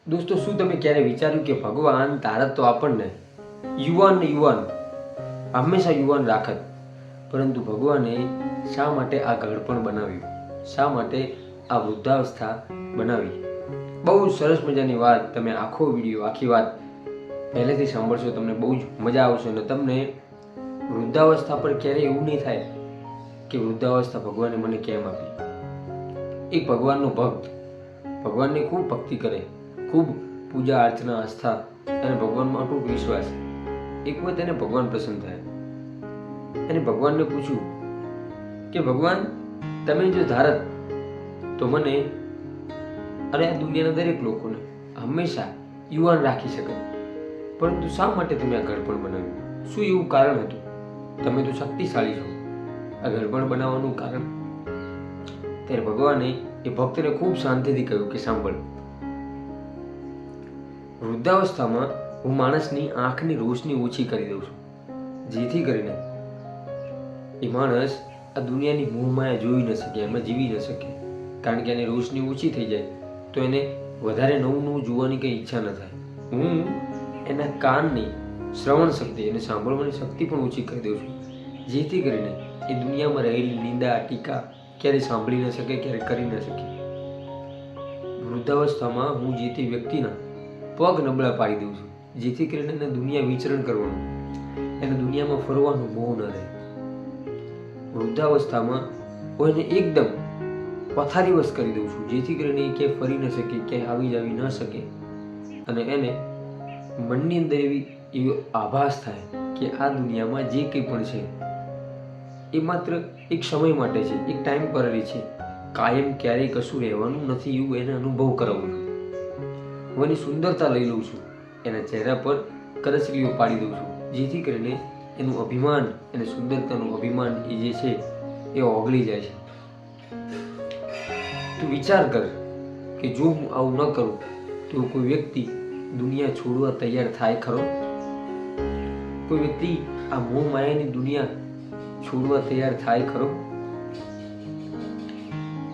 દોસ્તો, શું તમે ક્યારે વિચાર્યું કે ભગવાન ધારત તો આપણને યુવાન હંમેશા યુવાન રાખત, પરંતુ ભગવાને શા માટે આ ઘડપણ બનાવ્યું? શા માટે આ વૃદ્ધાવસ્થા બનાવી? બહુ સરસ મજાની વાત. તમે આખો વિડીયો, આખી વાત પહેલેથી સાંભળશો, તમને બહુ જ મજા આવશે. અને તમને વૃદ્ધાવસ્થા પર ક્યારેય એવું નહીં થાય કે વૃદ્ધાવસ્થા ભગવાને મને કેમ આપી. એક ભગવાનનો ભક્ત ભગવાનને ખૂબ ભક્તિ કરે, ખૂબ પૂજા અર્ચના, આસ્થા અને ભગવાનમાં અટૂટ વિશ્વાસ. એક વખત એને ભગવાન પ્રસન્ન થયા. એને ભગવાનને પૂછ્યું કે ભગવાન, તમે જો ધારત તો મને અને આ દુનિયાના દરેક લોકોને હંમેશા યુવાન રાખી શકે, પરંતુ શા માટે તમે આ ઘડપણ બનાવ્યું? શું એવું કારણ હતું? તમે તો શક્તિશાળી છો. આ ઘડપણ બનાવવાનું કારણ? ત્યારે ભગવાને એ ભક્તને ખૂબ શાંતિથી કહ્યું કે સાંભળ, વૃદ્ધાવસ્થામાં હું માણસની આંખની રોશની ઓછી કરી દઉં છું, જેથી કરીને એ માણસ આ દુનિયાની મોહમાયા જોઈ ન શકે, એમાં જીવી ન શકે. કારણ કે એની રોશની ઓછી થઈ જાય તો એને વધારે નવું નવું જોવાની કંઈ ઈચ્છા ન થાય. હું એના કાનની શ્રવણ શક્તિ, એને સાંભળવાની શક્તિ પણ ઓછી કરી દઉં છું, જેથી કરીને એ દુનિયામાં રહેલી નિંદા, ટીકા ક્યારે સાંભળી ન શકે, ક્યારે કરી ન શકે. વૃદ્ધાવસ્થામાં હું જે તે વ્યક્તિના પગ નબળા પાડી દઉં છું, જેથી કરીને એને દુનિયા વિચરણ કરવાનું, એને દુનિયામાં ફરવાનું મોહ ન રહે. વૃદ્ધાવસ્થામાં હું એને એકદમ પથારીવશ કરી દઉં છું, જેથી કરીને એ ક્યાંય ફરી ન શકે, ક્યાંય આવી જાવી ન શકે. અને એને મનની અંદર એવો આભાસ થાય કે આ દુનિયામાં જે કંઈ પણ છે એ માત્ર એક સમય માટે છે, એક ટેમ્પરરી છે, કાયમ ક્યારેય કશું રહેવાનું નથી, એવું એને અનુભવ કરાવું છું. હું એની સુંદરતા લઈ લઉં છું, એના ચહેરા પર કરચલીઓ પાડી દઉં છું, જેથી કરીને એનું અભિમાન, એને સુંદરતાનું અભિમાન એ જે છે એ ઓગળી જાય છે. તું વિચાર કર કે જો હું આવું ન કરું તો કોઈ વ્યક્તિ દુનિયા છોડવા તૈયાર થાય ખરો? કોઈ વ્યક્તિ આ મોહ માયાની દુનિયા છોડવા તૈયાર થાય ખરો?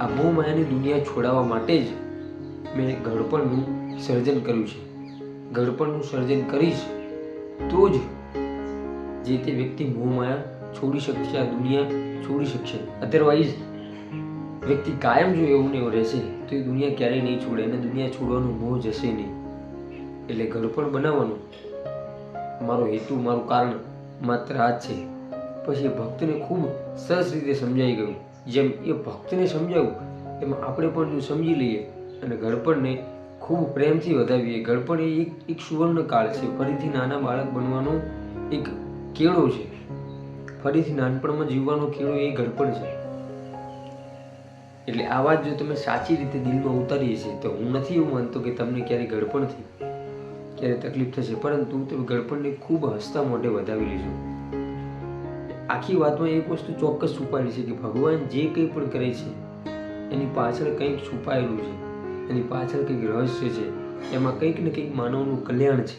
આ મોહ માયાની દુનિયા છોડાવવા માટે જ મેં ઘડપણનું સર્જન કર્યું છે. ઘડપણનું સર્જન કરીશ તો જ જે તે વ્યક્તિ મોહ માયા છોડી શકશે, આ દુનિયા છોડી શકશે. અધરવાઇઝ વ્યક્તિ કાયમ જો એવું ને એવું રહેશે તો એ દુનિયા ક્યારેય નહીં છોડે, અને દુનિયા છોડવાનો મોહ જશે નહીં. એટલે ઘડપણ બનાવવાનું મારો હેતુ, મારું કારણ માત્ર આ જ છે. પછી એ ભક્તને ખૂબ સરસ રીતે સમજાઈ ગયું. જેમ એ ભક્તને સમજાવું એમાં આપણે પણ જો સમજી લઈએ અને ઘડપણને ખૂબ પ્રેમથી વધાવીએ. ઘડપણ એ એક સુવર્ણ કાળ છે. ફરીથી નાના બાળક બનવાનો એક કેળો છે, ફરીથી નાનપણમાં જીવવાનો કેળો એ ઘડપણ છે. એટલે આ વાત જો તમે સાચી રીતે દિલમાં ઉતારીએ છીએ તો હું નથી એવું માનતો કે તમને ક્યારે ઘડપણથી ક્યારે તકલીફ થશે, પરંતુ તમે ઘડપણને ખૂબ હસતા મોઢે વધાવી લેશો. આખી વાતમાં એક વસ્તુ ચોક્કસ છુપાયેલી છે કે ભગવાન જે કંઈ પણ કરે છે એની પાછળ કંઈક છુપાયેલું છે, એની પાછળ કંઈક રહસ્ય છે, એમાં કંઈક ને કંઈક માનવનું કલ્યાણ છે.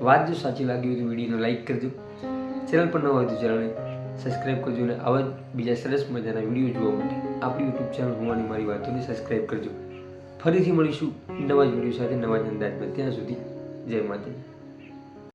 વાત જો સાચી લાગી હોય તો વિડીયોને લાઈક કરજો, ચેનલ પર ન હોય તો ચેનલને સબસ્ક્રાઈબ કરજો, અને આવા જ બીજા સરસ મજાના વિડીયો જોવા માટે આપણી યુટ્યુબ ચેનલ હોવાની મારી વાતોને સબસ્ક્રાઈબ કરજો. ફરીથી મળીશું નવા જ વિડીયો સાથે, નવા જ અંદાજમાં. ત્યાં સુધી જય માતાજી.